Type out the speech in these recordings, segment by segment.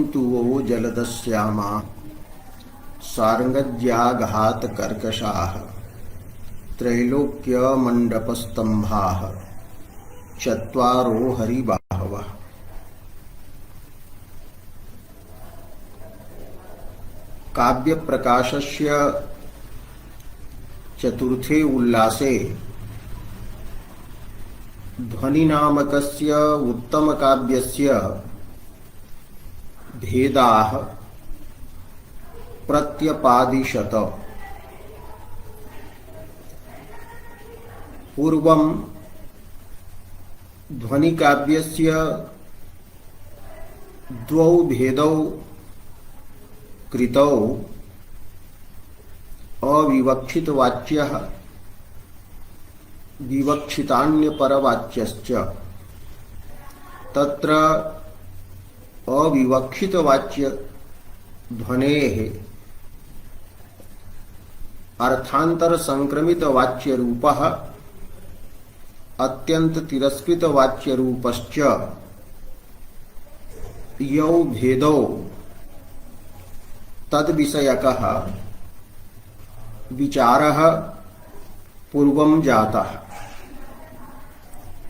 जन्तवो जलदश्यामा सार्ङ्गज्याघातकर्कशाः त्रैलोक्यमण्डपस्तम्भाः चत्वारो हरिबाहवः। काव्य प्रकाशस्य चतुर्थे उल्लासे ध्वनि नामकस्य उत्तम काव्यस्य भेदाः प्रत्यपादिशत। पूर्वं ध्वनि काव्यस्य द्वौ भेदौ कृतौ अविवक्षितवाच्यः विवक्षितान्यपरवाच्यश्च। तत्र अविवक्षितवाच्य ध्वनेः अर्थांतर संक्रमित वाच्य रूपः अत्यंत तिरस्कृत वाच्य रूपश्च यौ भेदौ तद्विषयकः विचारः पूर्वं जातः।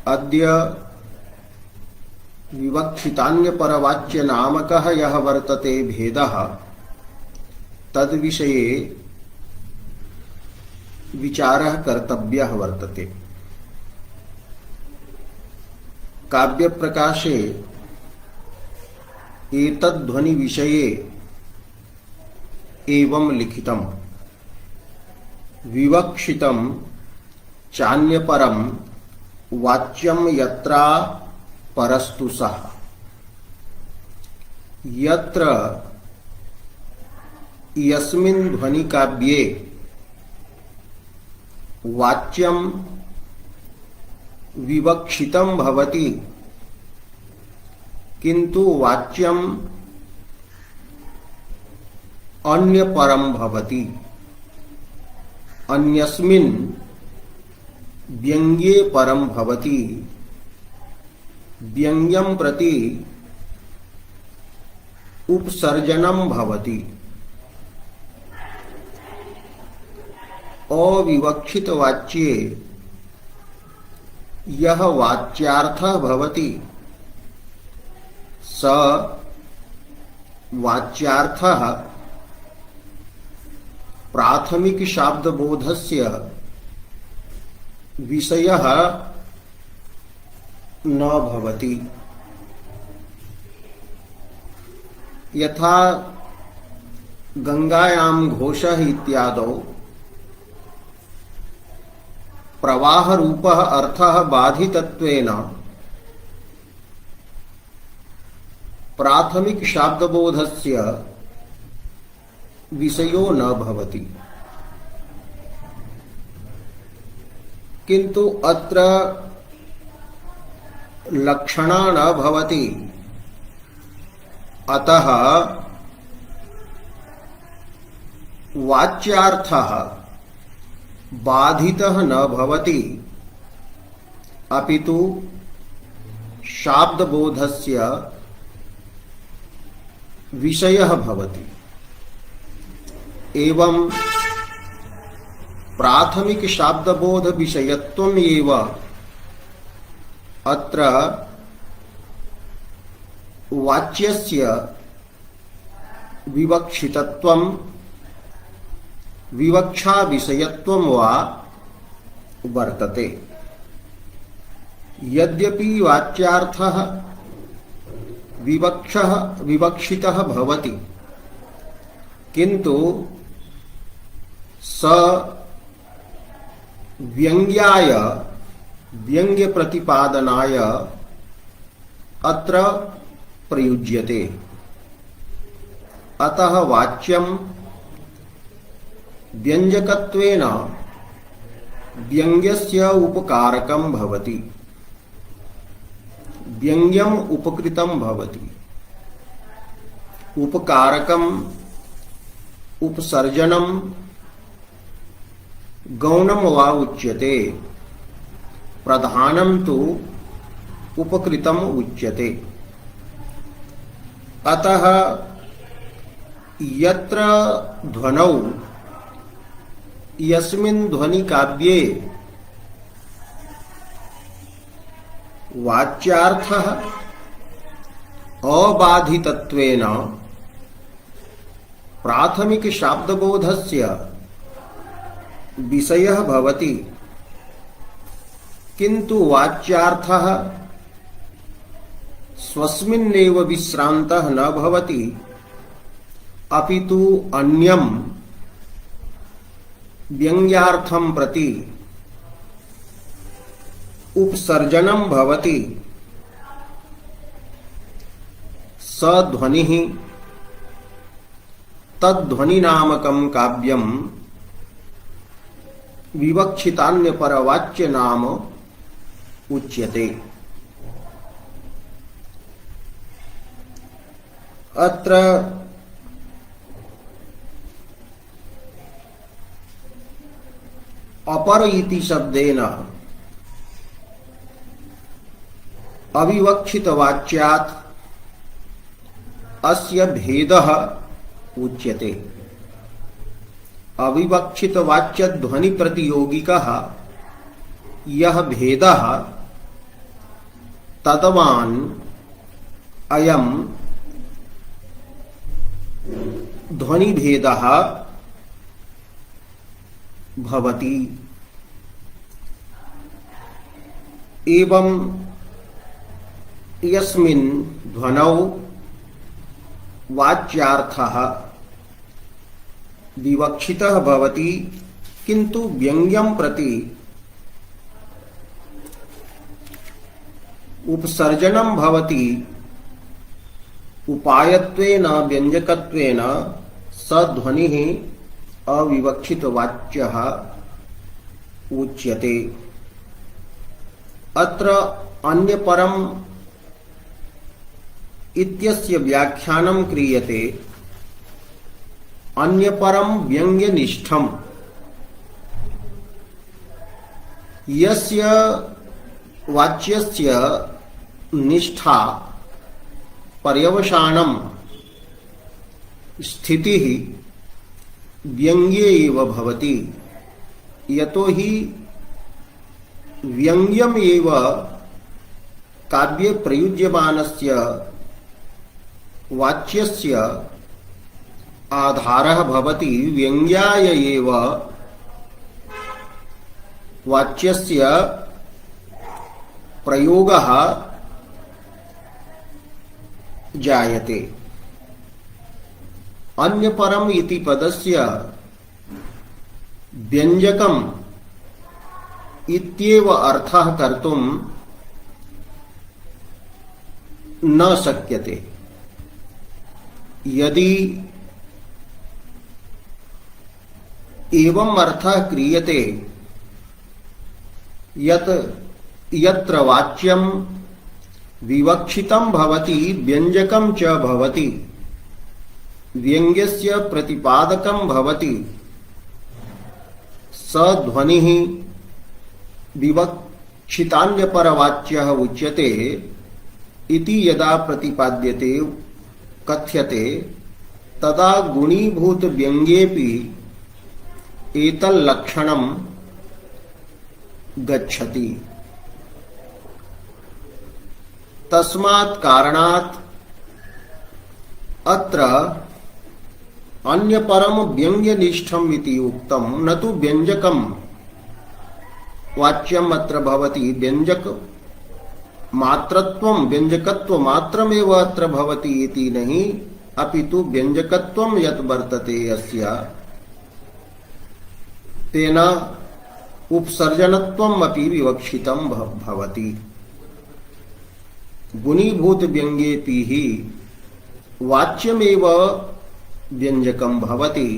अद्य विवक्षितान्यपरवाच्य नामकः यः वर्तते भेदः तद्विषये विचारः कर्तव्यः वर्तते। काव्य प्रकाशे एतद्ध्वनि विषये एवं लिखितम्। विवक्षितं चान्यपरं वाच्यं यत्रा परस्तु सः। यत्र यस्मिन् ध्वनि काव्ये वाच्यं विवक्षितं भवति किंतु वाच्यं अन्यपरं भवति, अन्यस्मिन् व्यंग्ये परं भवति, व्यंग्यं प्रति उपसर्जनं भवति। अविवक्षित वाच्ये यह वाच्यार्थः भवति स वाच्यार्थः प्राथमिक शाब्दबोधस्य विषयः न भवति। यथा गंगायां घोषः इत्यादौ प्रवाह रूपः अर्थः बाधितत्वेन प्राथमिक शाब्दबोधस्य विषयो न भवति, किंतु अत्र लक्षणा न भवति। अतः वाच्यार्थः बाधितः न भवति, अपितु शाब्दबोधस्य विषयः भवति। एवं प्राथमिक शाब्दबोध विषयत्वम् एव अत्र वाच्यस्य विवक्षितत्वं विवक्षा विषयत्वं वा वर्तते। यद्यपि वाच्यार्थः विवक्षितः भवति किंतु स व्यंग्याय व्यंग्य प्रतिपादनाय अत्र प्रयुज्यते। अतः वाच्यं व्यंजकत्वेन व्यंग्यस्य उपकारकं भवति, व्यंग्यम उपकृतं भवति। उपकारकम उपसर्जनम गौणम वा उच्यते, प्रधानम तो उपकृतम उच्यते। अतः यत्र ध्वनौ यस्मिन् ध्वनि काव्ये वाच्यार्थः अबाधितत्वेन प्राथमिक शाब्दबोधस्य विषयः भवति, किन्तु वाच्यार्थः स्वस्मिन्नेव विश्रान्तः न भवति, अपितु अन्यं व्यङ्ग्यार्थं प्रति उपसर्जनं भवति। स ध्वनिः तद्ध्वनिनामकं काव्यं विवक्षितान्यपरवाच्य नाम उच्यते। अत्र अपर इति शब्देन अविवक्षितवाच्यात् अस्य भेदः उच्यते। अविवक्षितवाच्य ध्वनि प्रतियोगिकः यः भेदः तद्वान् अयं ध्वनि भेदः भवति। एवं यस्मिन् ध्वनौ वाच्यार्थः विवक्षितः भवति, किन्तु व्यङ्ग्यं प्रति उपसर्जनं भवति, उपायत्वेन व्यञ्जकत्वेन स ध्वनिः अविवक्षितवाच्यः उच्यते। अत्र अन्यपरम् इत्यस्य व्याख्यानं क्रियते। अन्यपरं व्यङ्ग्यनिष्ठम्, यस्य वाच्यस्य निष्ठा पर्यवसानं स्थितिः व्यङ्ग्ये एव भवति। यतो हि व्यङ्ग्यम् एव काव्ये प्रयुज्यमानस्य वाच्यस्य आधारः भवति। व्यङ्ग्याय एव वाच्यस्य प्रयोगः जायते। अन्यपरम् इति पदस्य व्यञ्जकम् इत्येव अर्थः कर्तुं न शक्यते। यदि एवं अर्थः क्रियते यत् यत्र वाच्यं विवक्षितं भवति व्यञ्जकं च भवति, व्यङ्ग्यस्य प्रतिपादकं भवति, स ध्वनिः विवक्षितान्यपरवाच्यः उच्यते इति यदा प्रतिपाद्यते कथ्यते, तदा गुणीभूत व्यङ्ग्येपि एतल्लक्षणं गच्छति। तस्मात् कारणात् अत्र अन्यपरम व्यङ्ग्यनिष्ठम् इति उक्तं, न तु व्यञ्जकं वाच्यम् अत्र भवति। व्यञ्जक मात्रत्वं व्यञ्जकत्वमात्रमेव अत्र भवति इति नहीं, अपितु व्यञ्जकत्वं यत् वर्तते अस्य तेन उपसर्जनत्वम् अपि विवक्षितं भवति। गुणीभूत व्यङ्ग्येऽपि हि वाच्यमेव व्यञ्जकं भवति।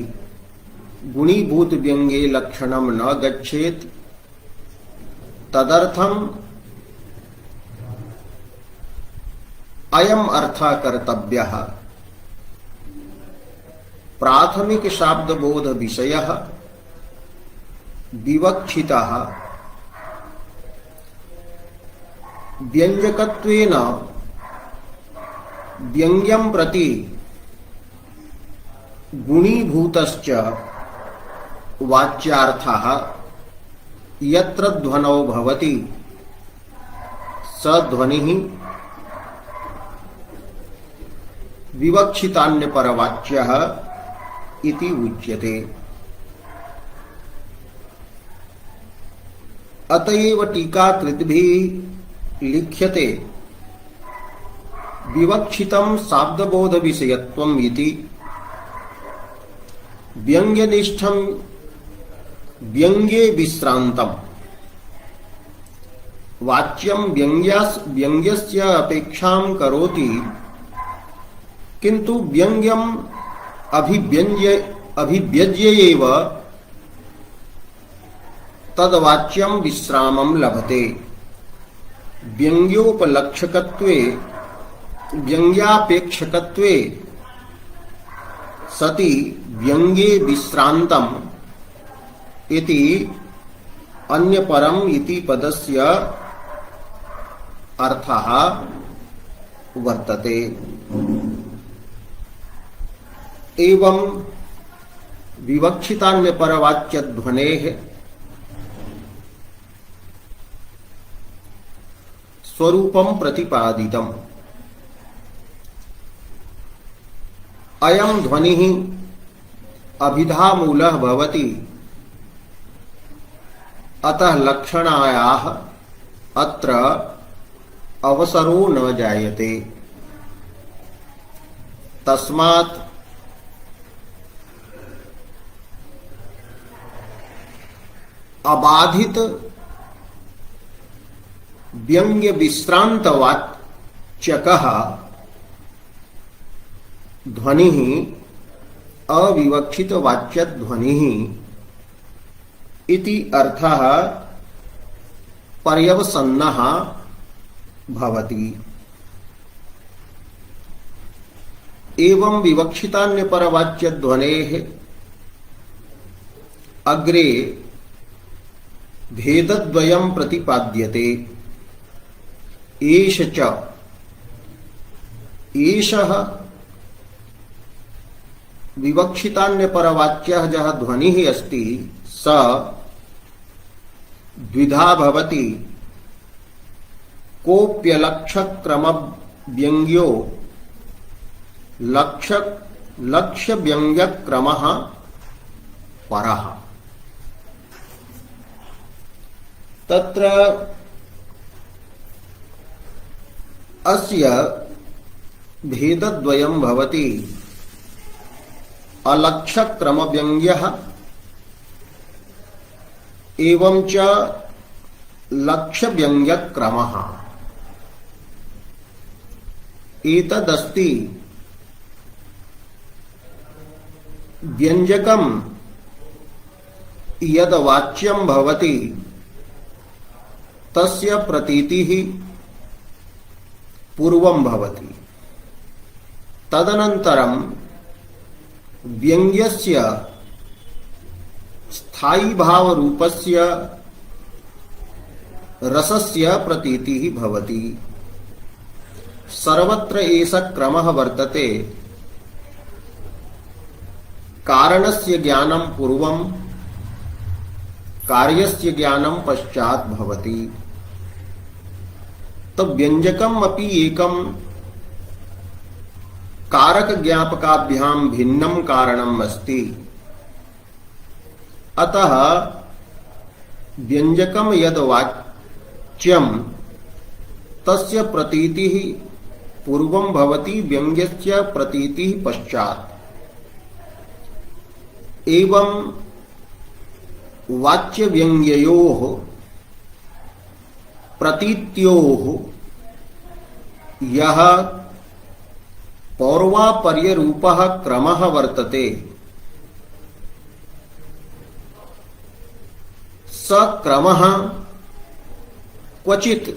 गुणीभूत व्यङ्ग्ये लक्षणं न गच्छेत्, तदर्थम् अयम् अर्थः कर्तव्यः। प्राथमिक शाब्दबोध विषयः विवक्षितः व्यञ्जकत्वेन व्यंग्यम प्रति गुणीभूतश्च वाच्यार्थः यत्र ध्वनौ भवति स ध्वनिः विवक्षितान्यपरवाच्यः इति उच्यते। अतएव टीकाकृद्भिः लिख्यते विवक्षितं शाब्दबोध विषयत्वम् इति व्यंग्यनिष्ठं व्यंग्ये विश्रांतम् वाच्यं व्यंग्यस्य अपेक्षां करोति किंतु व्यंग्यम अभिव्यज्य एव तद्वाच्यं विश्रामं लभते। व्यंग्योपलक्षकत्वे व्यंग्यापेक्षकत्वे सति व्यंग्ये विश्रांतम् इति अन्यपरम् इति पदस्य अर्थः वर्तते। एवं विवक्षितान्यपरवाच्य ध्वनेः स्वरूपं प्रतिपादितम्। अयं ध्वनिः अभिधामूलः भवति अतः लक्षणायाः अत्र अवसरो न जायते। तस्मात् अबाधित व्यंग्य विश्रांत वाच्यकः ध्वनिः अविवक्षित वाच्य ध्वनिः इति अर्थः पर्यवसन्नः भवति। एवं विवक्षितान्यपरवाच्य ध्वनेः अग्रे भेदद्वयं प्रतिपाद्यते। एष च एषः विवक्षितान्यपरवाच्यः यः ध्वनिः अस्ति स द्विधा भवति। कोऽप्यलक्ष्यक्रमव्यङ्ग्यो लक्ष्यव्यङ्ग्यक्रमः परः। तत्र अस्य भेदद्वयं भवति। अलक्ष्यक्रमव्यङ्ग्यः एवं च लक्ष्यव्यङ्ग्यक्रमः। एतदस्ति व्यञ्जकं यद् वाच्यं भवति तस्य प्रतीतिः पूर्वं भवति। तदनन्तरं व्यङ्ग्यस्य स्थायी भाव रूपस्य रसस्य प्रतीतिः भवति। सर्वत्र एष क्रमः वर्तते। कारणस्य ज्ञानं पूर्वं कार्यस्य ज्ञानं पश्चात् भवति। तो व्यंजकम् अपि एकं कारक ज्ञापकाभ्यां भिन्नं कारणम् अस्ति। अतः व्यंजकं यद् वाच्यं तस्य प्रतीतिः पूर्वं भवति, व्यङ्ग्यस्य प्रतीतिः पश्चात्। एवं वाच्यव्यङ्ग्ययोः प्रतीत्योः यः पौर्वापर्यरूपः क्रमः वर्तते स क्रमः क्वचित्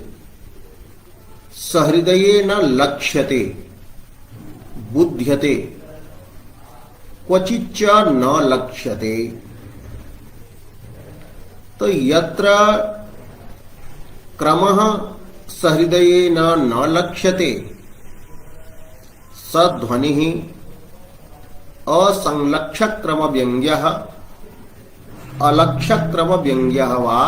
सहृदयेन लक्ष्यते बुध्यते, क्वचिच्च न लक्ष्यते। तो यत्र क्रमः सहृदयेन न लक्ष्यते सध्वनिः असंलक्ष्यक्रमव्यङ्ग्यः अलक्ष्यक्रमव्यङ्ग्यः वा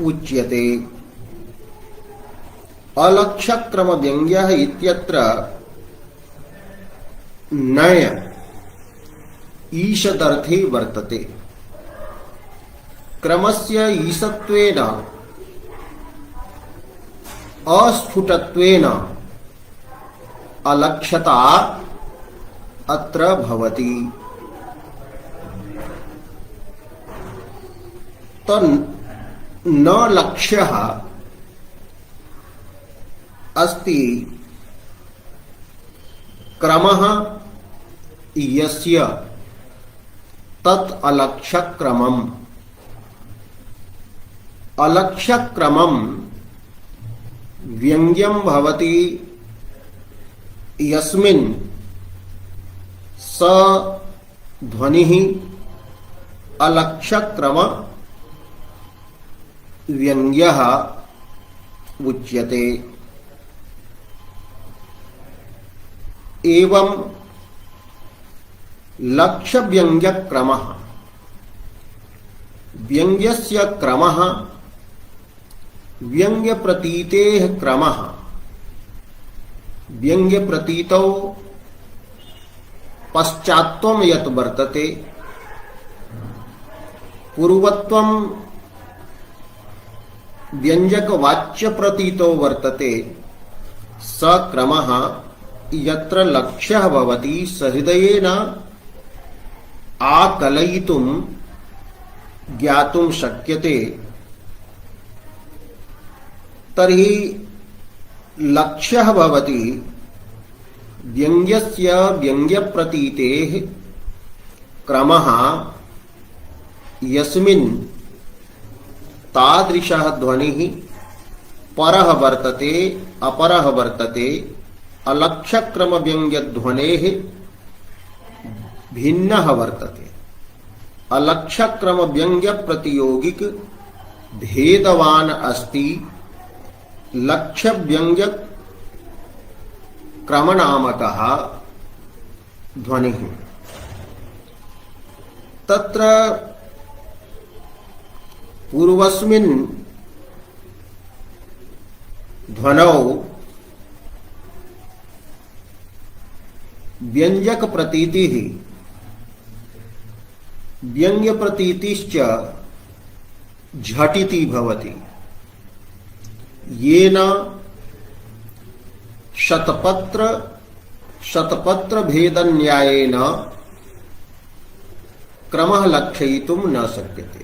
उच्यते। अलक्ष्यक्रमव्यङ्ग्यः इत्यत्र नय ईषदर्थे वर्तते। क्रमस्य ईषत्वेन अस्फुटत्वेन अलक्ष्यता अत्र भवति। तो न लक्ष्यः अस्ति क्रमः यस्य तत् अलक्ष्यक्रमम्। अलक्ष्यक्रमं व्यङ्ग्यं भवति यस्मिन् स ध्वनिः अलक्ष्यक्रम व्यङ्ग्यः उच्यते। एवं लक्ष्यव्यङ्ग्यक्रमः व्यङ्ग्यस्य क्रमः व्यङ्ग्यप्रतीतेः क्रमः व्यङ्ग्यप्रतीतौ पश्चात्त्वं यत् वर्तते पूर्वत्वं व्यञ्जकवाच्यप्रतीतो वर्तते स क्रमः यत्र लक्ष्यः भवति सहृदयेन आकलयितुं ज्ञातुं शक्यते। तर्हि लक्ष्यः भवति व्यङ्ग्यस्य व्यङ्ग्यप्रतीतेः क्रमः यस्मिन् तादृशः ध्वनिः परः वर्तते अपरः वर्तते अलक्ष्यक्रमव्यङ्ग्यध्वनेः भिन्नः वर्तते। अलक्ष्यक्रमव्यङ्ग्यप्रतियोगिक भेदवान् अस्ति लक्ष्यव्यङ्ग्य क्रमनामकः ध्वनिः। तत्र पूर्वस्मिन् ध्वनौ व्यञ्जक प्रतीतिः व्यङ्ग्य प्रतीतिश्च झटिति भवति। येन शतपत्र भेद न्यायेन क्रमः लक्षयितुं न शक्यते।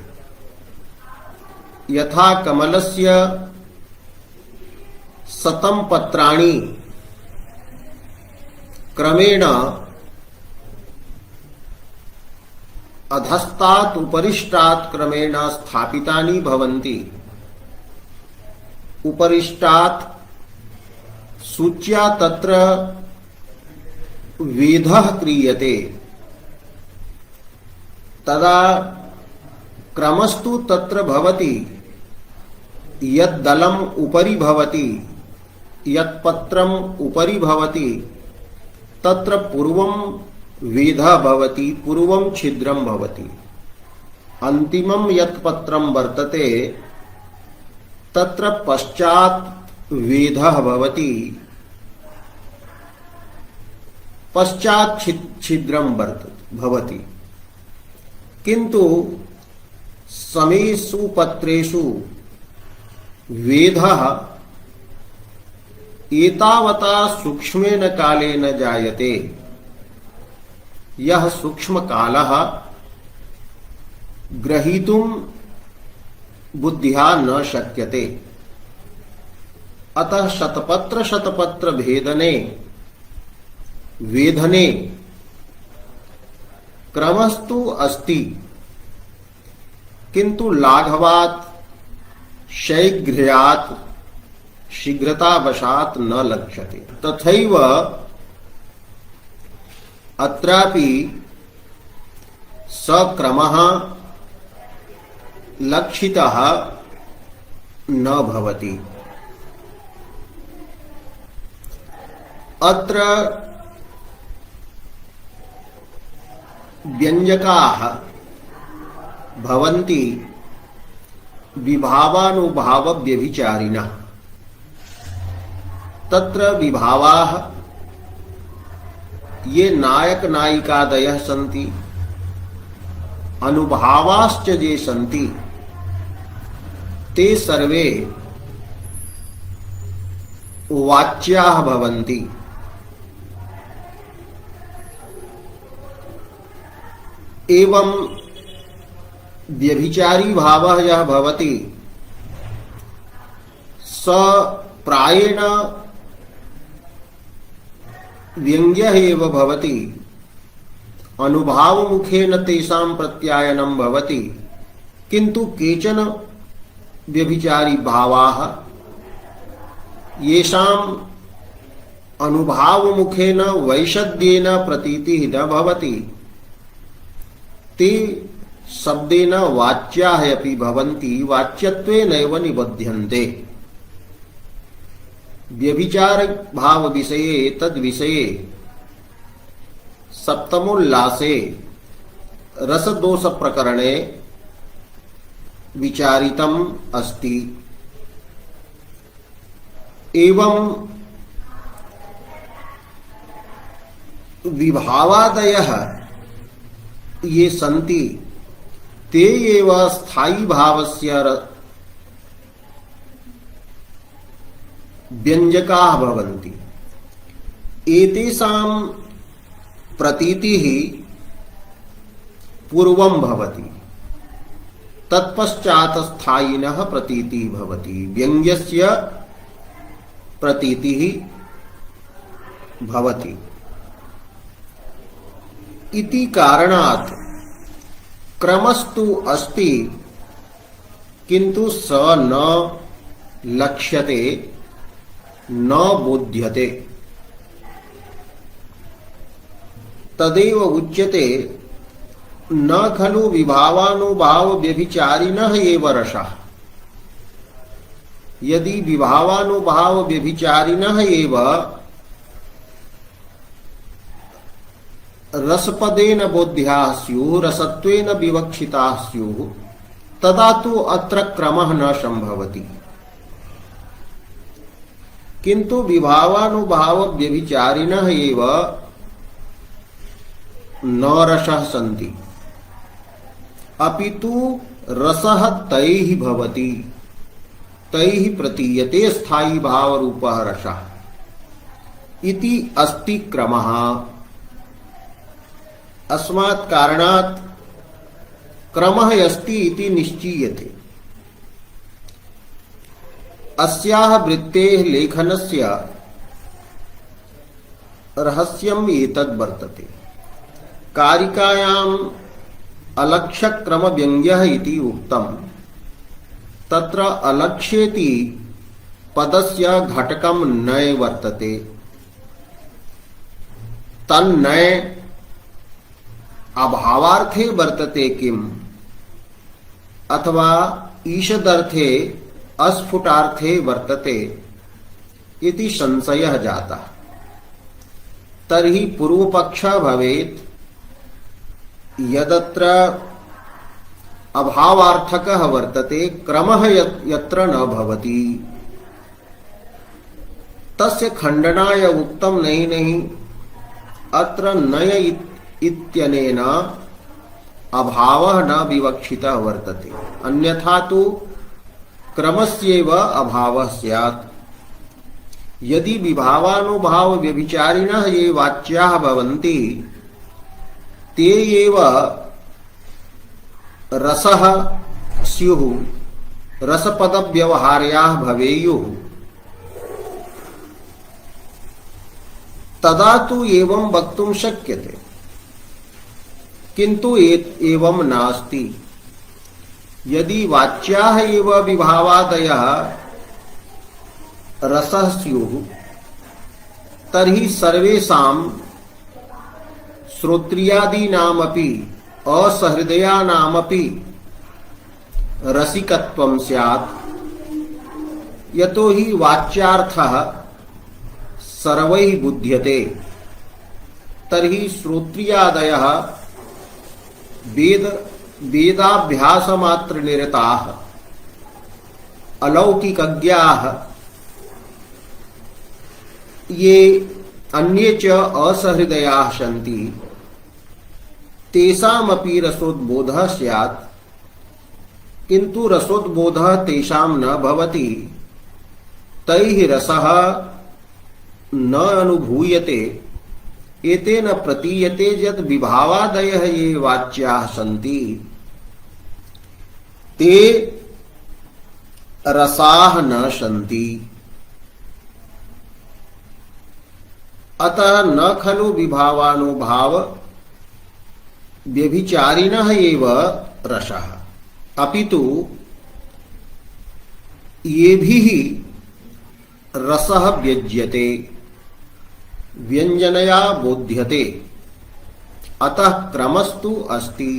यथा कमलस्य शतं पत्राणि क्रमेण अधस्तात् उपरिष्टात् क्रमेण स्थापितानि भवन्ति। उपरिष्टात् सूच्या तत्र वेधः क्रियते तदा क्रमस्तु तत्र भवति यद्दलम् उपरि भवति यत्पत्रम् उपरि भवति तत्र पूर्वं वेधः भवति पूर्वं छिद्रं भवति। अन्तिमं यत् पत्रं वर्तते तत्र पश्चात् वेधः भवति पश्चात् छिद्रं भवति। किन्तु समेषु पत्रेषु वेधः एतावता सूक्ष्मेन कालेन जायते यह सूक्ष्म कालः ग्रहीतुं बुद्ध्या न शक्यते। अतः शतपत्र वेधने क्रमस्तु अस्ति किंतु लाघवात् शैघ्र्यात् शीघ्रतावशात् न लक्ष्यते। तथैव अत्रापि सक्रमः लक्षितः न भवति। अत्र व्यंजकाः भवन्ति विभावानुभाव व्यभिचारिणः। तत्र विभावाः ये नायक नायिकादयः सन्ति, अनुभावाश्च ये सन्ति, ते सर्वे वाच्याः भवन्ति। एवं व्यभिचारी भावः यः भवति स प्रायेण व्यङ्ग्यः एव भवति, अनुभावमुखेन तेषां प्रत्यायनं भवति। किन्तु केचन व्यभिचारी भावाः येषाम् अनुभावमुखेन वैषद्येन प्रतीतिः न भवति, ते शब्देन वाच्याः अपि भवन्ति, वाच्यत्वेनैव निबध्यन्ते। व्यभिचार भाव विषये तद्विषये सप्तमोल्लासे रसदोष प्रकरणे विचारितम् अस्ति। एवं विभावादयः ये सन्ति ते एव स्थायी भावस्य व्यंजकाः भवन्ति। एतेषां प्रतीतिः पूर्वं भवति, तत्पश्चात् स्थायिनः प्रतीतिः भवति, व्यङ्ग्यस्य प्रतीतिः भवति। इति कारणात् क्रमस्तु अस्ति, किन्तु स न लक्ष्यते, न बोध्यते। तदेव उच्यते न खलु विभावानुभाव व्यभिचारिणः एव रसः। यदि विभावानुभाव व्यभिचारिणः एव रसपदेन बोध्याः स्युः, रसत्वेन विवक्षिताः स्युः, तदा तु अत्र क्रमः न संभवति। किन्तु विभावानुभाव व्यभिचारिणः एव न रसः सन्ति, अपितु रसः तैः भवति, तैः प्रतीयते स्थायी भाव रूपः रसः इति अस्ति क्रमः। अस्मात् कारणात् क्रमः अस्ति इति निश्चीयते। अस्याः वृत्तेः लेखनस्य रहस्यम् एतद् वर्तते। कारिकायाम् अलक्ष्यक्रमव्यङ्ग्यः इति उक्तम्। तत्र अलक्ष्येति पदस्य घटकं नय वर्तते। तन्नय अभावार्थे वर्तते किम, अथवा ईषदर्थे अस्फुटार्थे वर्तते इति संशयः जातः। तर्हि पूर्वपक्षः भवेत् यदत्र अभावार्थकः वर्तते, क्रमः यत्र न भवति, तस्य खंडनाय उक्तं नहीं अत्र नय इत्यनेन अभावः न विवक्षितः वर्तते, अन्यथा तु क्रमस्यैव अभावः स्यात्। यदि विभावानुभाव व्यभिचारिणः ये वाच्याः भवन्ति, ते एव रसः स्युः, रसपदव्यवहार्याः भवेयुः, तदा तु एवं वक्तुं शक्यते। किन्तु एवं नास्ति। यदि वाच्याः एव विभावादयः रसः स्युः, तर्हि सर्वेषां श्रोत्रियादीनामपि असहृदयानामपि रसिकत्वं स्यात्। यतो हि वाच्यार्थः सर्वैः बुध्यते तर्हि श्रोत्रियादयः वेदाभ्यासमात्रनिरताः अलौकिकज्ञाः ये अन्ये च असहृदयाः सन्ति तेषामपि रसोद्बोधः स्यात् किन्तु रसोद्बोधः तेषां न भवति तैः रसः न अनुभूयते एतेन प्रतीयते यत् विभावादयः ये वाच्याः सन्ति ते रसाः न सन्ति अतः न खलु विभावानुभाव व्यभिचारिणः एव रसः अपितु येभिः रसः व्यज्यते व्यञ्जनया बोध्यते अतः क्रमस्तु अस्ति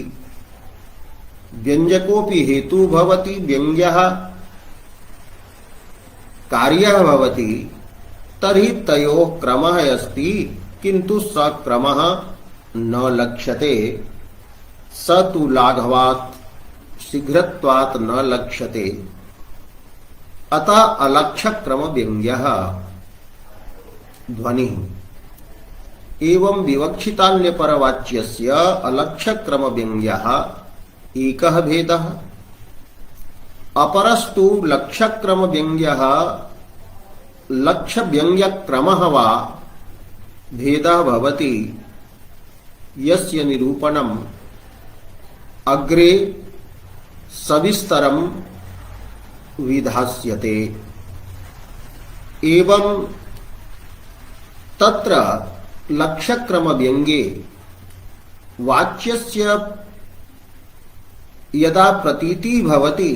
व्यञ्जकोऽपि हेतु भवति व्यङ्ग्यः कार्यः भवति तर्हि तयोः क्रमः अस्ति किन्तु स क्रमः न लक्ष्यते स तु लाघवात् शीघ्रत्वात् न लक्ष्यते अतः अलक्ष्यक्रम व्यङ्ग्यः ध्वनिः एवं विवक्षितान्यपरवाच्यस्य अलक्ष्यक्रम व्यङ्ग्यः एकः भेदः अपरस्तु लक्ष्यक्रम व्यङ्ग्यः लक्ष्य व्यङ्ग्यक्रमः वा भेदः भवति यस्य निरूपणम् अग्रे सविस्तरं विधास्यते एवं तत्र लक्ष्यक्रम व्यङ्ग्ये वाच्यस्य यदा प्रतीतिः भवति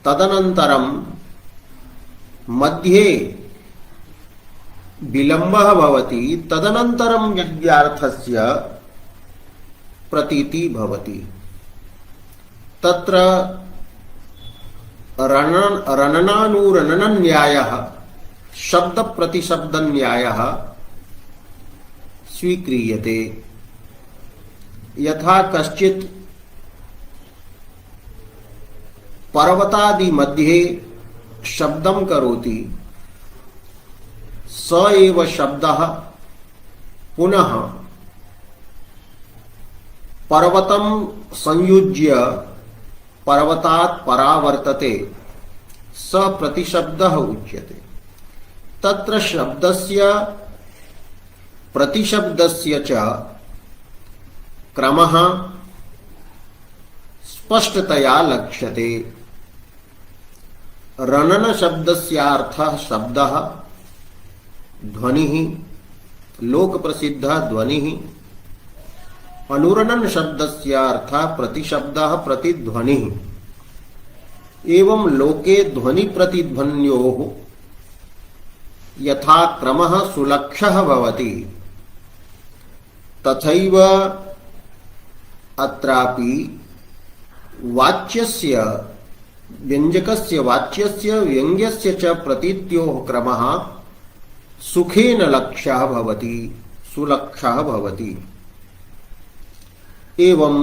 तदनन्तरं मध्ये विलम्बः भवति तदनन्तरं व्यङ्ग्यार्थस्य प्रतीतिः भवति तत्र रणनानुरणनन्यायः शब्द प्रतिशब्द न्यायः स्वीक्रियते यथा कश्चित् पर्वतादि मध्ये शब्दं करोति स एव शब्दः पुनः पर्वतं संयुज्य पर्वतात् परावर्तते स प्रतिशब्दः उच्यते तत्र शब्दस्य प्रतिशब्दस्य च क्रमः स्पष्टतया लक्ष्यते रणन शब्दस्यार्थः शब्दः ध्वनिः लोक प्रसिद्धः ध्वनिः अनुरणन शब्दस्यार्थः प्रतिशब्दः प्रतिध्वनिः एवं लोके ध्वनि प्रतिध्वन्योः यथा क्रमः सुलक्षः भवति तथैव अत्रापि वाच्यस्य व्यञ्जकस्य वाच्यस्य व्यङ्ग्यस्य च प्रतीत्योः क्रमः सुखेन लक्ष्यः भवति सुलक्षः भवति एवं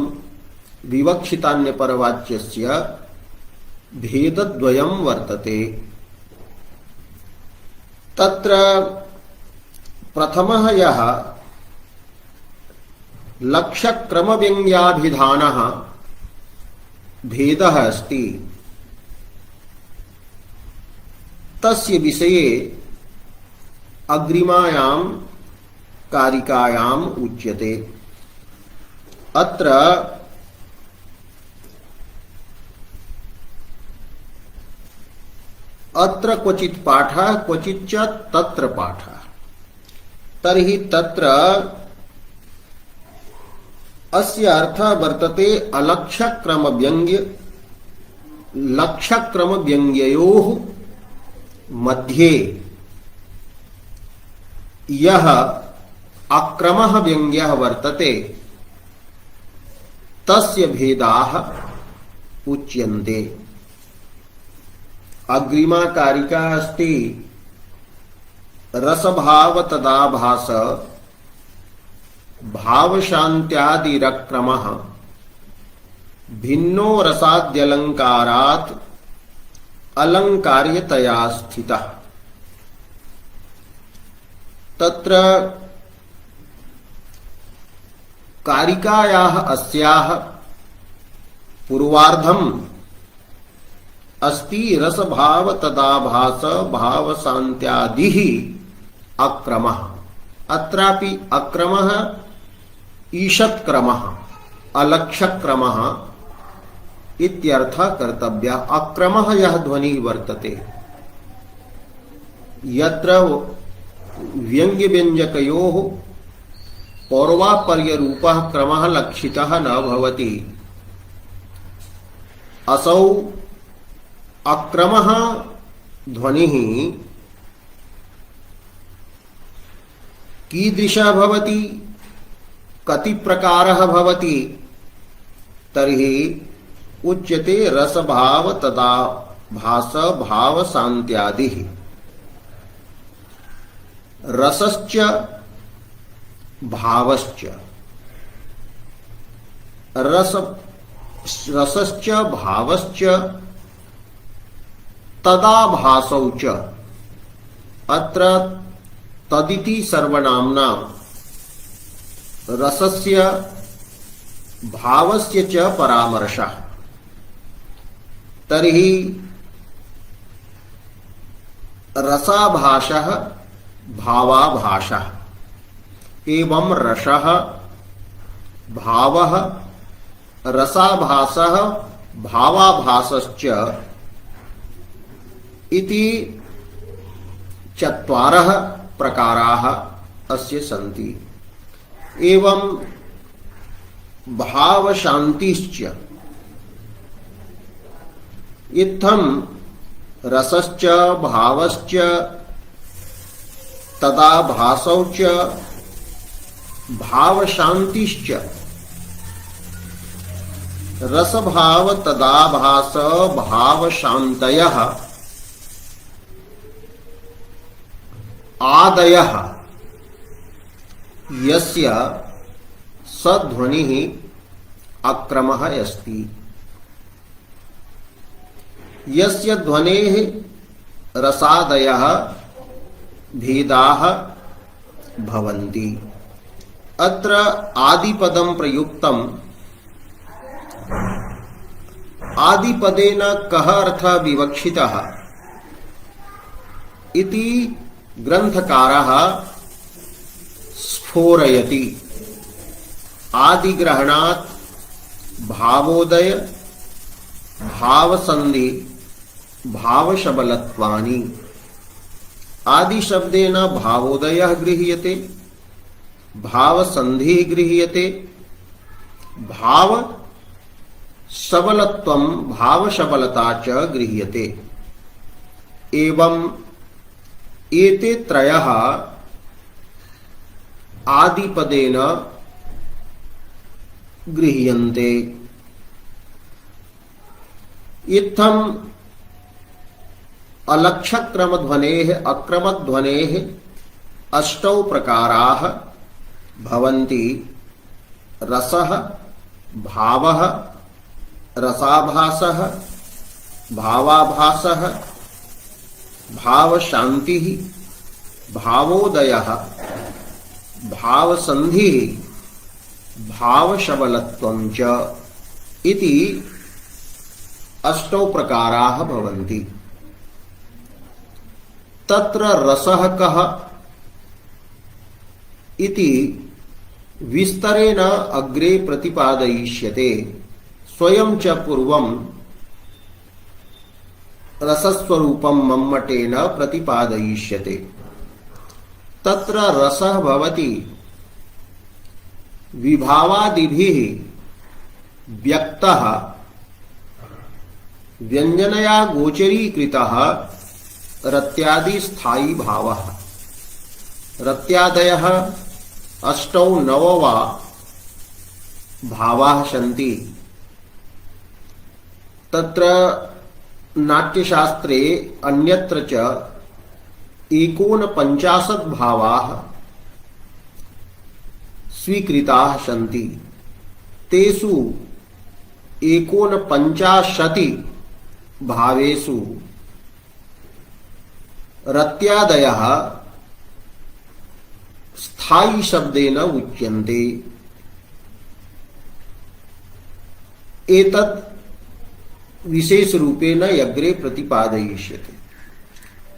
विवक्षितान्यपरवाच्यस्य भेदद्वयं वर्तते तत्र प्रथमः यः लक्ष्यक्रमव्यङ्ग्याभिधानः भेदः अस्ति तस्य विषये अग्रिमायां कारिकायाम् उच्यते अत्र क्वचित् पाठः क्वचित् च तत्र पाठः तर्हि तत्र अस्य अर्थः वर्तते अलक्ष्यक्रमव्यङ्ग्य लक्ष्यक्रमव्यङ्ग्ययोः मध्ये यः अक्रमः व्यङ्ग्यः वर्तते तस्य भेदाः उच्यन्ते अग्रिमा कारिका अस्ति रसभाव तदाभास भावशान्त्यादिरक्रमः भिन्नो रसाद्यलङ्कारात् अलङ्कार्यतया स्थितः। तत्र कारिकायाः अस्याः पूर्वार्धम् अस्ति रसभाव तदाभास भावशान्त्यादिः अक्रमः। अत्रापि अक्रमः ईषत्क्रमः अलक्ष्यक्रमः इत्यर्थः कर्तव्यः। अक्रमः यः ध्वनिः वर्तते यत्र व्यङ्ग्यव्यञ्जकयोः पौर्वापर्यरूपः क्रमः लक्षितः न भवति, असौ अक्रमः ध्वनिः कीदृशः भवति, कति प्रकारः भवति, तर्हि उच्यते रसभाव तदाभास भावशान्त्यादिः। रसश्च भावश्च रसश्च भावश्च तदाभासौ च। अत्र तदिति सर्वनाम्नां रसस्य भावस्य च परामर्शः। तर्हि रसाभासः भावाभासः एवं रसः भावः रसाभासः भावाभासश्च इति चत्वारः प्रकाराः अस्य सन्ति। एवं भावशान्तिश्च इत्थं रसश्च भावश्च तदाभासौ च भावशान्तिश्च। रसभाव तदाभास भावशान्तयः आदयः यस्य सध्वनिः अक्रमः अस्ति। यस्य ध्वनेः रसादयः भेदाः भवन्ति। अत्र आदिपदं प्रयुक्तम्। आदिपदेन कः अर्थः विवक्षितः इति ग्रंथकारः स्फोरयति। आदिग्रहणात् भावोदय भावसन्धि भावशबलत्वानि। आदि शब्देन भावोदयः गृह्यते, भावसन्धिः गृह्यते, भाव सबलत्वं भावशबलता च गृह्यते। एवं एते त्रयः आदिपदेन गृह्यन्ते। इत्थं अलक्ष्यक्रमध्वनेः अक्रमध्वनेः अष्टौ प्रकाराः भवन्ति। रसः भावः रसाभासः भावाभासः भावशान्तिः भावोदयः भावसन्धिः भावशबलत्वं च इति अष्टौ प्रकाराः भवन्ति। तत्र रसः कः इति विस्तरेण अग्रे प्रतिपादयिष्यते। स्वयं च पूर्वं रसस्वरूपं मम्मटेन प्रतिपादयिष्यते। तत्र रसः भवति विभावादिभिः व्यक्तः व्यञ्जनया गोचरीकृतः रत्यादि स्थायी भावः। रत्यादयः अष्टौ नव वा भावाः सन्ति। तत्र नाट्यशास्त्रे अन्यत्र च एकोनपञ्चाशत् भावाः स्वीकृताः सन्ति। तेषु एकोनपञ्चाशति भावेषु रत्यादयः स्थायी शब्देन उच्यन्ते। एतत् विशेष रूपेण अग्रे प्रतिपादयिष्यते।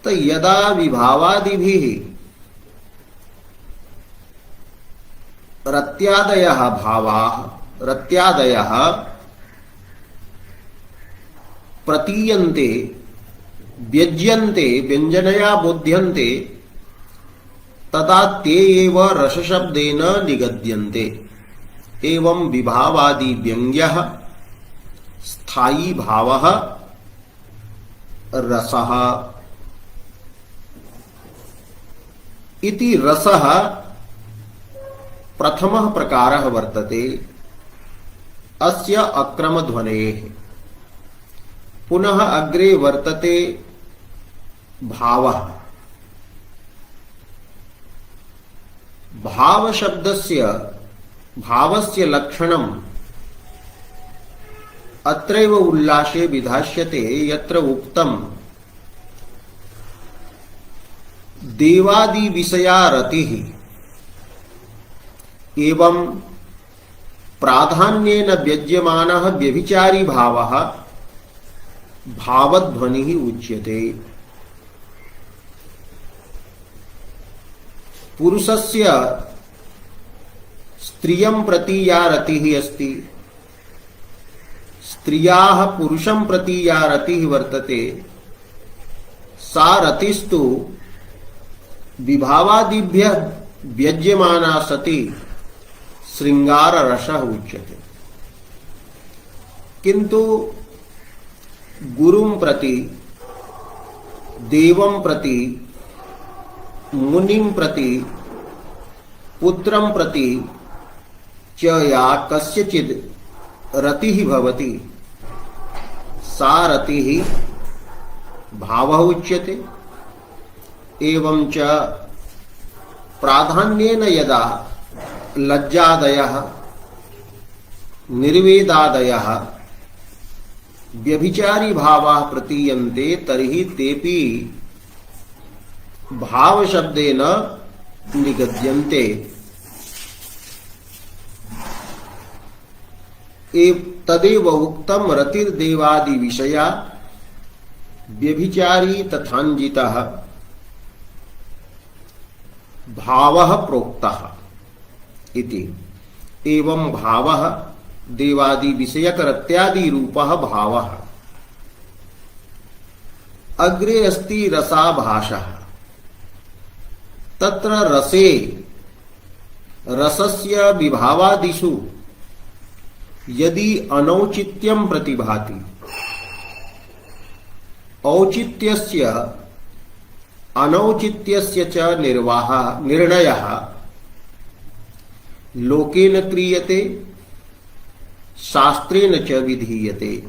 तो यदा विभावादिभिः रत्यादयः भावाः रत्यादयः प्रतीयन्ते व्यज्यन्ते व्यञ्जनया बोध्यन्ते तदा ते एव रसशब्देन निगद्यन्ते। एवं विभावादि व्यङ्ग्यः स्थायी भावः रसः इति। रसः प्रथमः प्रकारः वर्तते अस्य अक्रमध्वनेः। पुनः अग्रे वर्तते भावः। भावस्य लक्षणम् अत्रैव उल्लासे विधास्यते यत्र उक्तम् देवादि विषया रतिः एवं प्राधान्येन व्यज्यमानः व्यभिचारी भावः भावध्वनिः उच्यते। पुरुषस्य स्त्रियं प्रति या रतिः अस्ति, स्त्रियाः पुरुषं प्रति या रतिः वर्तते, सा रतिस्तु विभावादिभ्यः व्यज्यमाना सति श्रृंगार रसः उच्यते। किंतु गुरुं प्रति, देवं प्रति, मुनिं प्रति, पुत्रं प्रति च या कस्यचित् रतिः भवति सा रतिः भावः उच्यते। एवं च प्राधान्येन यदा लज्जादयः निर्वेदादयः व्यभिचारी भावाः प्रतीयन्ते तर्हि तेपि भावशब्देन निगद्यन्ते। तदेव उक्तम् रतिर्देवादि विषया व्यभिचारी तथान्जितः भावः प्रोक्तः इति। एवं भावः देवादि विषयक रत्यादि रूपः भावः। अग्रे अस्ति रसाभासः। तत्र रसे रसस्य विभावादिषु यदि अनौचित्यं प्रतिभाति, औचित्यस्य अनौचित्यस्य च निर्णयः लोकेन क्रियते शास्त्रेण च विधीयते।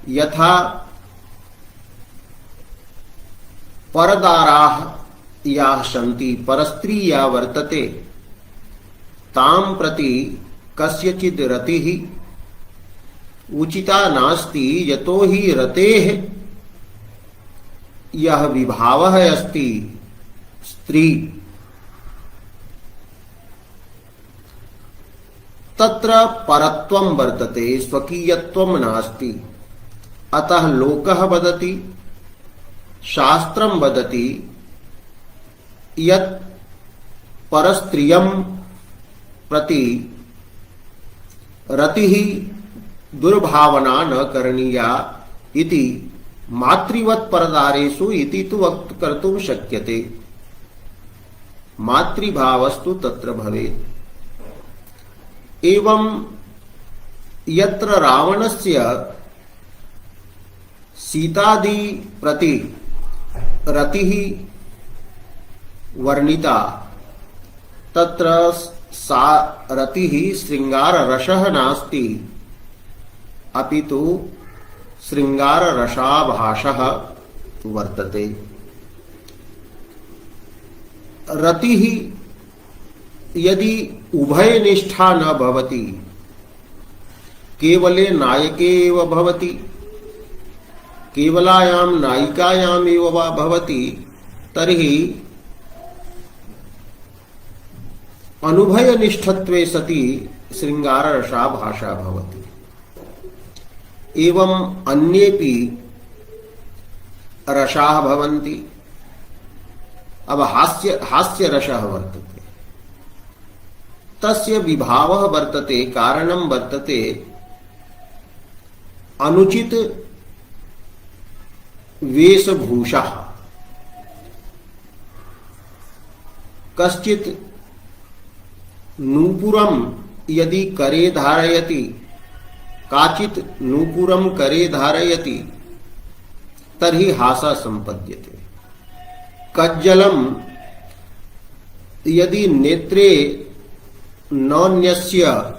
यथा परदाराः याः सन्ति, परस्त्री या वर्तते, तां प्रति कस्यचित् रतिः उचिता नास्ति, यतो हि रतेः यह विभावः अस्ति स्त्री, तत्र परत्वं वर्तते, स्वकीयत्वं नास्ति। अतः लोकः वदति, शास्त्रं वदति यत् परस्त्रियं प्रति रतिः दुर्भावना न करणीया इति मातृवत् परदारेषु इति तु वक्त कर्तुं शक्यते। मातृभावस्तु तत्र भवेत्। एवं यत्र रावणस्य सीतादि प्रति रतिः वर्णिता, तत्र सा रतिः श्रृंगाररसः नास्ति, अपितु श्रृंगाररसाभासः वर्तते। रतिः यदि उभयनिष्ठा न भवति, केवले नायके एव भवति, केवलायां नायिकायाम् एव वा भवति, तर्हि अनुभयनिष्ठत्वे सति शृङ्गाररसाभासा भवति। एवं अन्येपि रसाः भवन्ति। अब हास्य रसः वर्तते, तस्य विभावः वर्तते, कारणं वर्तते अनुचित वेशभूषा। कश्चित् नूपुरं यदि करे धारयति, काचित् नूपुरं करे धारयति, तर्हि हासः सम्पद्यते। कज्जलं यदि नेत्रे न न्यस्य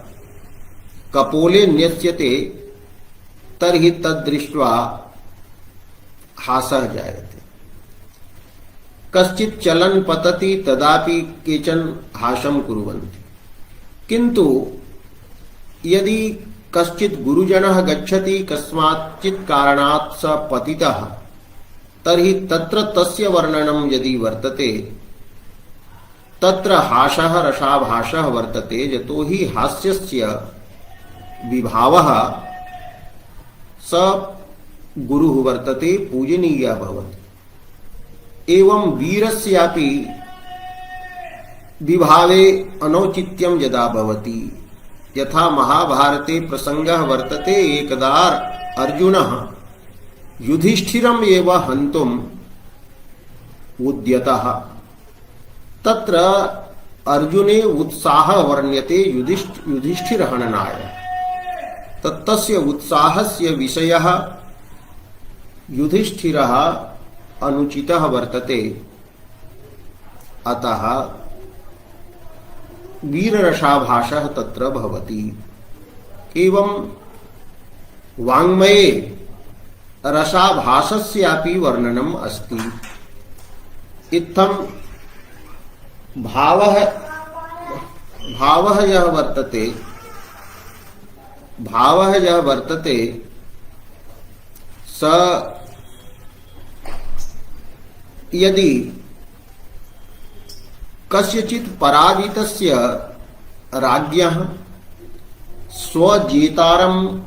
कपोले न्यस्यते, तर्हि तद्दृष्ट्वा हासः जायते। कश्चित् चलन पतति, तदापि केचन हासं कुर्वन्ति। किन्तु यदि कश्चित् गुरुजनः गच्छति, कस्माच्चित् कारणात् स पतितः, तर्हि तत्र तस्य वर्णनं यदि वर्तते, तत्र हासः रसाभासः वर्तते। यतो हि हास्यस्य विभावः स गुरुः वर्तते, पूजनीयः भवति। एवं वीरस्यापि विभावे अनौचित्यं यदा भवति, यथा महाभारते प्रसंगः वर्तते, एकदा अर्जुनः युधिष्ठिरम् एव हन्तुम् उद्यतः। तत्र अर्जुने उत्साहः वर्ण्यते युधिष्ठिरहननाय। तस्य उत्साहस्य विषयः युधिष्ठिरः अनुचितः वर्तते। अतः वीररसाभासः तत्र भवति। एवं वाङ्मये रसाभासस्यापि वर्णनम् अस्ति। इत्थं भावः यः वर्तते स यदि कस्यचित् पराजितस्य राज्ञः स्वजेतारं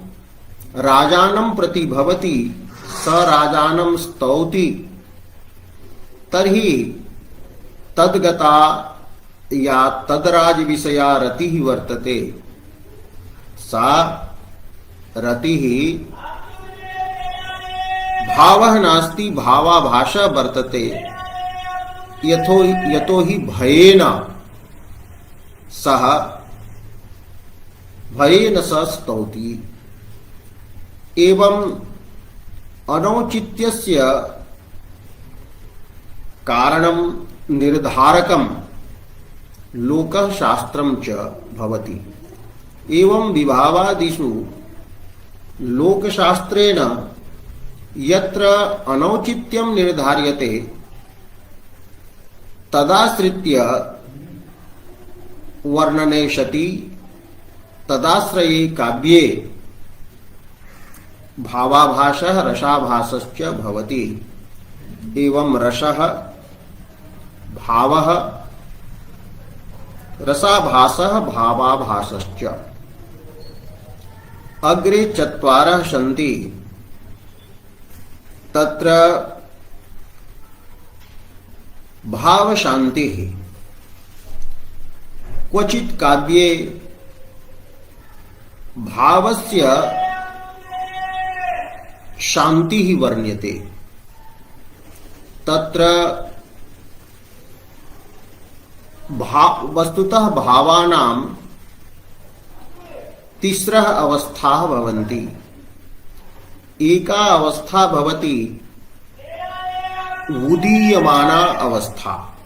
राजानं प्रति भवति, स राजानं स्तौति, तर्हि तद्गता या तद्राजविषया रतिः वर्तते, सा रतिः भावः नास्ति, भावाभासः वर्तते। यतो हि भयेन सह स्तौति। एवं अनौचित्यस्य कारणं निर्धारकं लोकः शास्त्रं च भवति। एवं विभावादिषु लोकशास्त्रेण यत्र अनौचित्यं निर्धार्यते, तदाश्रित्य वर्णने सति तदाश्रये काव्ये भावाभासः रसाभासश्च भवति। एवं रसः भावः रसाभासः भावाभासश्च। अग्रे चत्वारः सन्ति। तत्र भाव शांति। क्वचित् काव्ये भावस्य शांति वर्ण्यते। तत्र वस्तुतः भावानां तिस्रः अवस्थाः भवन्ति। एका अवस्था भवति उदीयमाना अवस्था।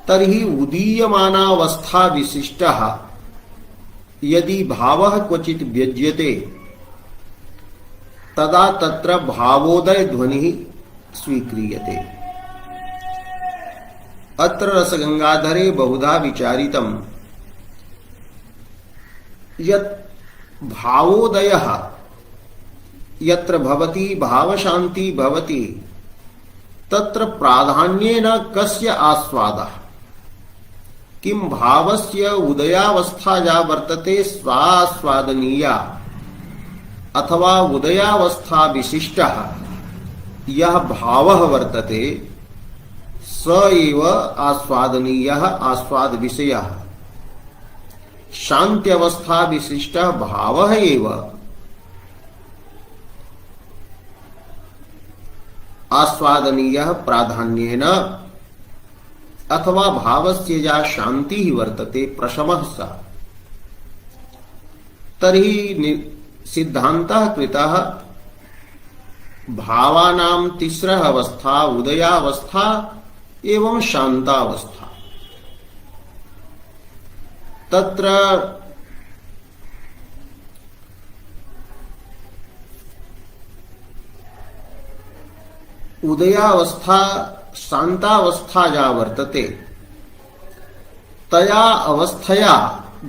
तर्हि उदीयमाना अवस्था विशिष्टः यदि भावः क्वचित् व्यज्यते, तदा तत्र भावोदय ध्वनिः स्वीक्रियते। अत्र रसगंगाधरे बहुधा विचारितम् यत् भावोदयः यत्र भवति भावशान्ति भवति तत्र प्राधान्येन कस्य आस्वादः किं भावस्य उदयावस्था या वर्तते स्वास्वादनीया अथवा उदयावस्था विशिष्टः यः भावः वर्तते स एव आस्वादनीयः आस्वाद विषयः शान्त्यवस्था विशिष्टः भावः एव आस्वादनीयः प्राधान्येन अथवा भावस्य या शान्तिः वर्तते प्रशमः स तर्हि सिद्धान्तः कृतः भावानां तिस्रः अवस्था उदयावस्था एवं शान्तावस्था तत्र उदयावस्था शान्तावस्था या वर्तते तया अवस्थया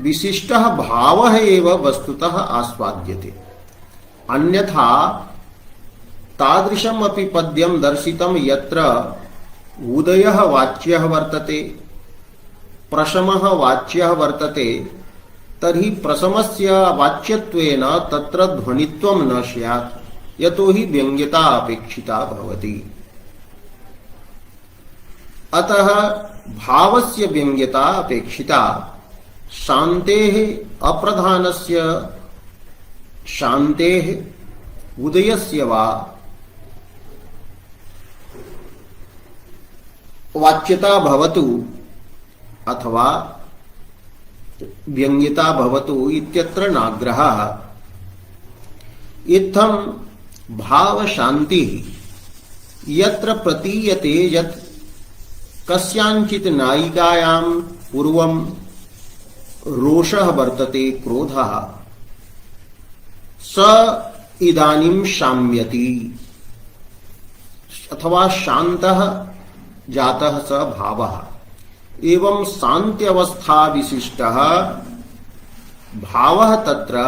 विशिष्टः भावः एव वस्तुतः आस्वाद्यते अन्यथा तादृशम् अपि पद्यं दर्शितं यत्र उदयः वाच्यः वर्तते प्रशमः वाच्यः वर्तते तर्हि प्रशमस्य वाच्यत्वेन तत्र ध्वनित्वं न स्यात् यतो हि व्यङ्ग्यता अपेक्षिता भवति अतः भावस्य व्यङ्ग्यता अपेक्षिता शान्तेः अप्रधानस्य शान्तेः उदयस्य वा वाच्यता भवतु अथवा व्यङ्ग्यता भवतु इत्यत्र नाग्रहः इत्थं भाव शांति यत्र प्रतीयते यत् कस्याञ्चित् नायिकायां पूर्वं रोषः वर्तते क्रोधः स इदानीं शाम्यति अथवा शान्तः जातः स भावः एवं शान्त्यवस्था विशिष्टः भावः तत्र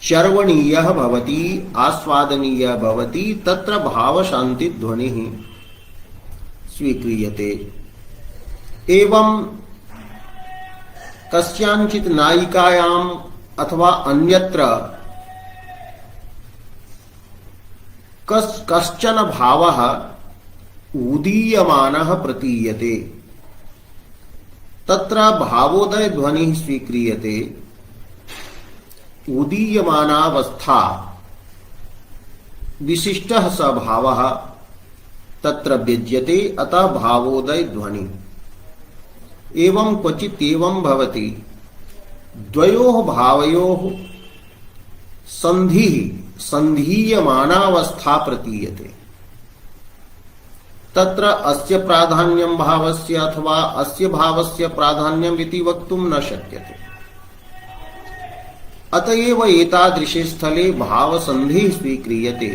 चर्वणीयः भवति आस्वादनीयः भवति तत्र भाव शांति ध्वनिः स्वीक्रियते एवं कस्याञ्चित् नायिकायाम् अथवा अन्यत्र कश्चन भावः उदीयमानः प्रतीयते तत्र भावोदय ध्वनिः स्वीक्रियते उदीयमानावस्था विशिष्टः स भावः तत्र व्यज्यते अतः भावोदय ध्वनि एवं क्वचित् एवं भवति द्वयोः भावयोः संधिः संधीयमानावस्था प्रतीयते तत्र अस्य प्राधान्यं भावस्य अथवा अस्य भावस्य प्राधान्यम् इति वक्तुं न शक्यते अतएव एतादृशे स्थले भावसन्धिः स्वीक्रियते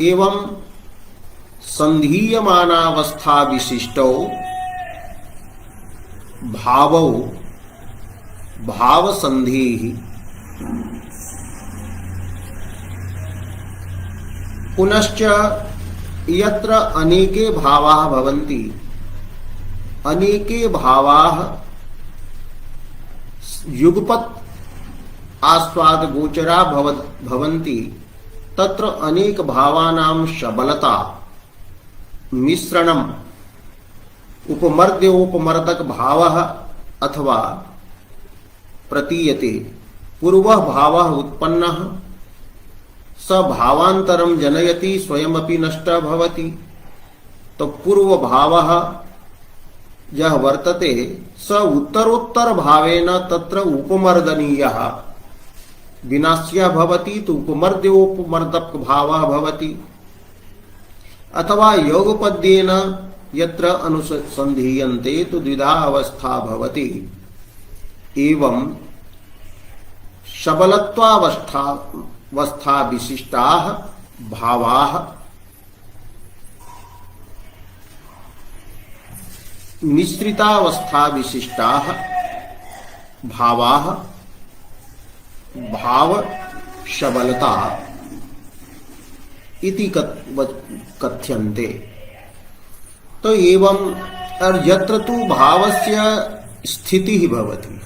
एवं संधीयमानावस्था विशिष्टौ भावौ भावसन्धिः पुनश्च यत्र अनेके भावाः भवन्ति अनेके भावाः युगपत् आस्वाद गोचरा भवन्ति तत्र अनेक भावानां सबलता मिश्रणम् उपमर्द्य उपमर्दक भावः अथवा प्रतीयते पूर्वः भावः उत्पन्नः स भावान्तरं जनयति स्वयमपि नष्टः भवति तो पूर्व भावः यः वर्तते स उत्तरोत्तर भावेन तत्र उपमर्दनीयः विनाश्यः भवति तो उपमर्द्योपमर्दक भावः भवति अथवा योगपद्येन यत्र अनुसन्धीयन्ते तो द्विधा अवस्था भवति एवं सबलत्वावस्था विशिष्टाः भावाः मिश्रितावस्था विशिष्टाः भावाः भाव शबलता इति कथ्यन्ते। तो एवं और यत्र तु भावस्य स्थितिः भवति,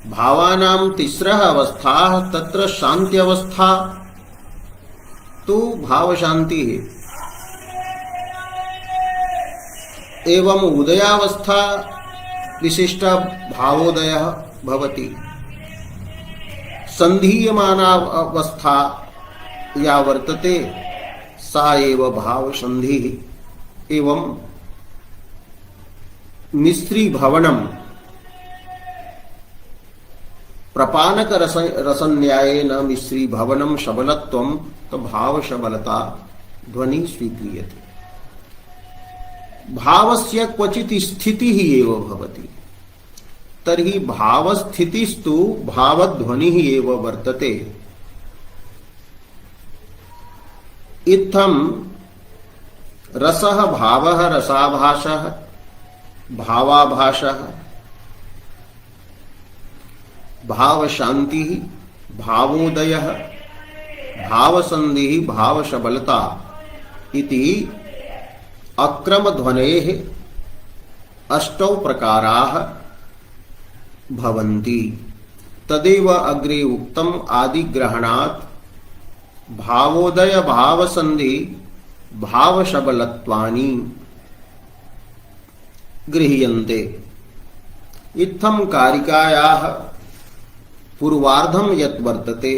भावानां तिस्रः अवस्थाः, तत्र शांति अवस्था तो भाव शांति है, एवं उदयावस्था विशिष्ट भावोदयः भवति, संधीयमाना अवस्था या वर्तते सा एव भाव संधिः। एवं मिश्री भवनम प्रपानक रसन्याये न मिश्री भवनम शबलत्वम, तो भाव शबलता ध्वनि स्वीक्रियते। भावस्य क्वचित् स्थितिः एव भवति, तर्हि भावस्थितिस्तु भावध्वनिः एव वर्तते। इत्थं रसः भावः रसाभासः भावाभासः भाव शांति भावोदयः भावसंधिः भावशबलता इति अक्रमध्वनेः अष्टौ प्रकाराः भवन्ति। तदेव अग्रे उक्तम् आदिग्रहणात् भावोदय भावसंधि भावशबलत्वानि गृह्यन्ते। इत्थं कारिकायाः पूर्वार्धं यत् वर्तते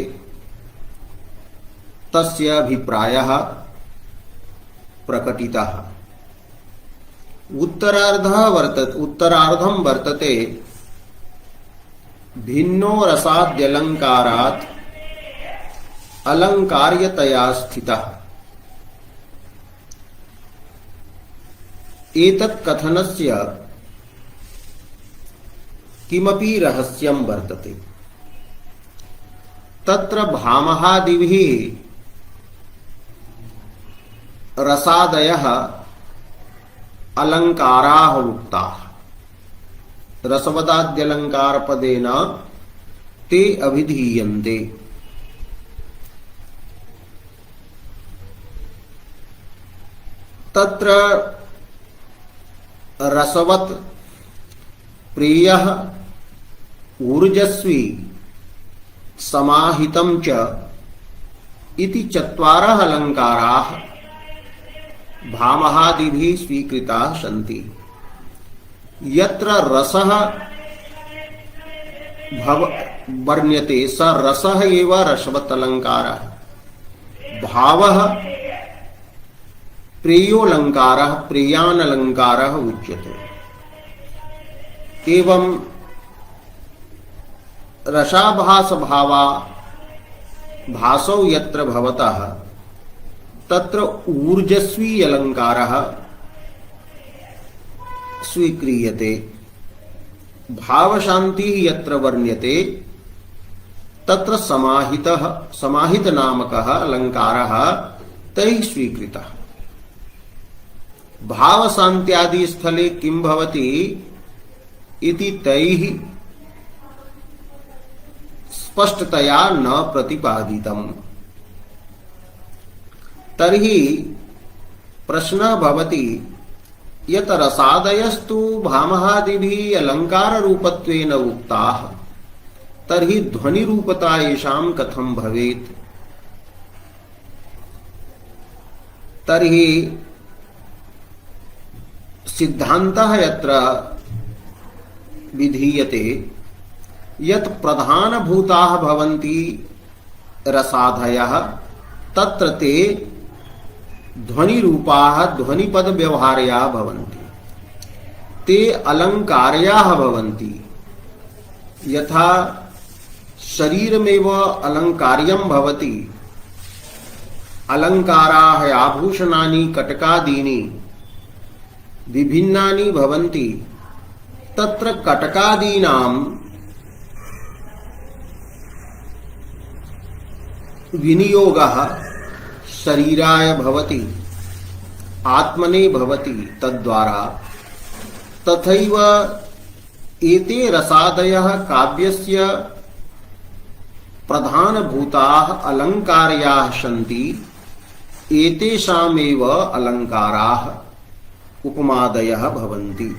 तस्य अभिप्रायः प्रकटितः। उत्तरार्धं वर्तते भिन्नो रसाद्यलङ्कारात् अलङ्कार्यतया स्थितः। एतत् कथनस्य किमपि रहस्यं वर्तते। तत्र भामहादिभिः रसादयः अलङ्काराः उक्ताः। रसवदाद्यलङ्कारपदेन ते अभिधीयन्ते। तत्र रसवत् प्रियः ऊर्जस्वी समाहितं च इति चत्वारः अलङ्काराः भामहादिभिः स्वीकृताः सन्ति। यत्र रसः वर्ण्यते स रसः एव रसवत् अलङ्कारः, भावः प्रेयोऽलङ्कारः प्रेयानलङ्कारः उच्यते। एवं रसाभास भावा भासौ यत्र भवतः तत्र ऊर्जस्वी अलङ्कारः स्वीक्रियते। भावशान्तिः यत्र वर्ण्यते तत्र समाहितनामकः अलङ्कारः तैः स्वीकृतः। भावशान्त्यादि स्थले किं भवति इति तैः स्पष्टतया न प्रतिपादितम्। तर्हि प्रश्नः भवति यत् रसादयस्तु भामहादिभिः अलङ्काररूपत्वेन उक्ताः, तर्हि ध्वनिरूपता येषां कथं भवेत्? तर्हि सिद्धान्तः यत्र विधीयते यत् प्रधानभूताः भवन्ति रसादयः, तत्र ते ध्वनिरूपाः ध्वनिपदव्यवहार्याः भवन्ति। ते अलङ्कार्याः भवन्ति। यथा शरीरमेव अलङ्कार्यं भवति, अलङ्काराः आभूषणानि कटकादीनि विभिन्नानि भवन्ति, तत्र कटकादीनां विनियोगः शरीराय भवति, आत्मने भवति। तद्वारा तथैव एते रसादयः काव्यस्य प्रधानभूताः अलङ्कार्याः सन्ति। एतेषामेव अलङ्काराः उपमादयः भवन्ति।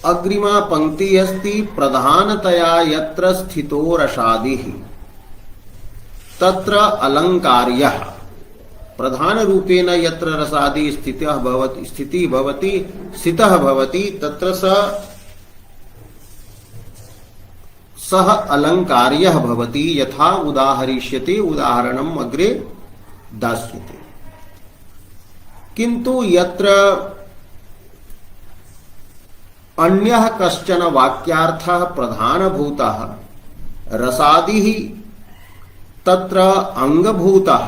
अग्रिमा पंक्ति अस्ति प्रधानतया यत्र स्थितो रसादिः तत्र अलङ्कार्यः। प्रधान रूपेण यत्र रसादि स्थितिः भवति तत्र सः अलङ्कार्यः भवति। यथा उदाहरिष्यते, उदाहरणम् अग्रे दास्यते। किन्तु यत्र अन्यः कश्चन वाक्यार्थः प्रधानभूतः रसादिः तत्र अंगभूतः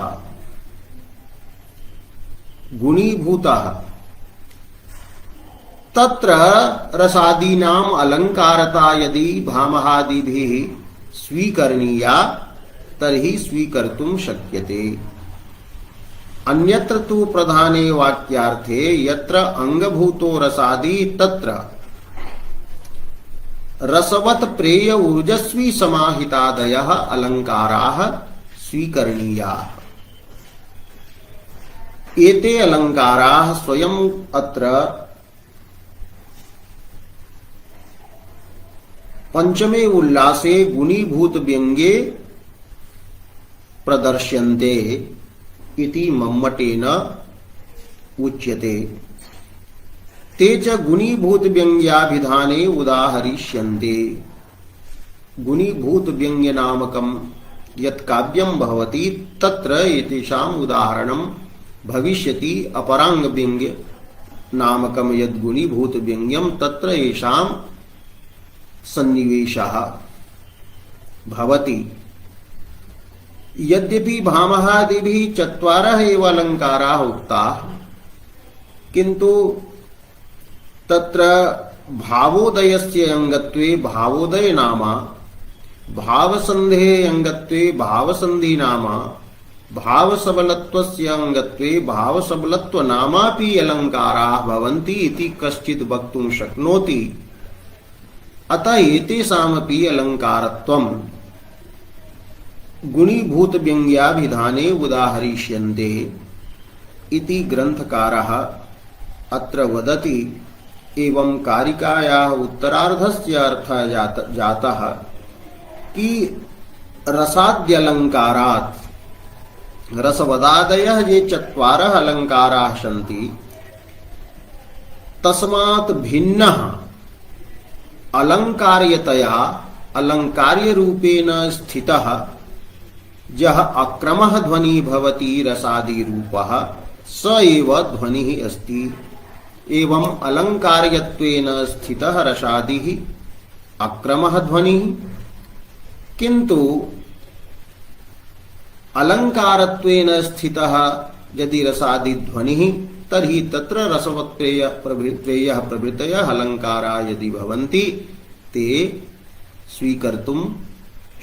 गुणीभूतः तत्र रसादीनाम् अलङ्कारता यदि भामहादिभिः स्वीकरणीया तर्हि स्वीकर्तुं शक्यते। अन्यत्र तु प्रधाने वाक्यार्थे यत्र अंगभूतो रसादि तत्र रसवत् प्रेय ऊर्जस्वी समाहितादयः अलङ्काराः स्वीकरणीयाः। एते अलङ्काराः स्वयं अत्र पंचमे उल्लासे गुणीभूत व्यङ्गे प्रदर्श्यन्ते इति मम्मटेन उच्यते। ते च गुणीभूत व्यङ्ग्याभिधाने उदाहरिष्यन्ते। गुणीभूत व्यङ्ग्य नामकं यत् काव्यं भवति तत्र एतेषाम् उदाहरणं भविष्यति। अपराङ्ग व्यङ्ग्य नामकं यद् गुणीभूत व्यङ्ग्यं तत्र येषां सन्निवेशः भवति। यद्यपि भामहादिभिः चत्वारः एव अलङ्काराः उक्ताः, किन्तु तत्र भावोदयस्य अंगत्वे भावोदय नाम, भावसन्धेः अंगत्वे भावसन्धि नाम, भावसबलत्वस्य अंगत्वे भावसबलत्व नामापि अलङ्काराः भवन्ति इति कश्चित् वक्तुं शक्नोति। अतः एतेषामपि अलङ्कारत्वं गुणीभूत व्यङ्ग्याभिधाने उदाहरिष्यन्ते इति ग्रन्थकारः अत्र वदति। एवं कारिकायाः उत्तरार्धस्य अर्थः जातः कि रसाद्यलङ्कारात् रसवदादयः ये चत्वारः अलङ्काराः सन्ति तस्मात् भिन्नः अलङ्कार्यतया अलङ्कार्यरूपेण स्थितः यः अक्रमः ध्वनिः भवति रसादिरूपः स एव ध्वनिः अस्ति। एवं अलङ्कार्यत्वेन स्थितः रसादिः अक्रमः ध्वनिः, किन्तु अलङ्कारत्वेन स्थितः यदि रसादि ध्वनिः तर्हि तत्र रसवत्प्रेयः प्रभृतयः अलङ्काराः यदि भवन्ति ते स्वीकर्तुं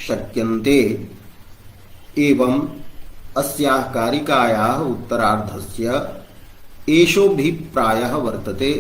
शक्यन्ते। एवं अस्याः कारिकायाः उत्तरार्धस्य एषोऽभिप्रायः वर्तते।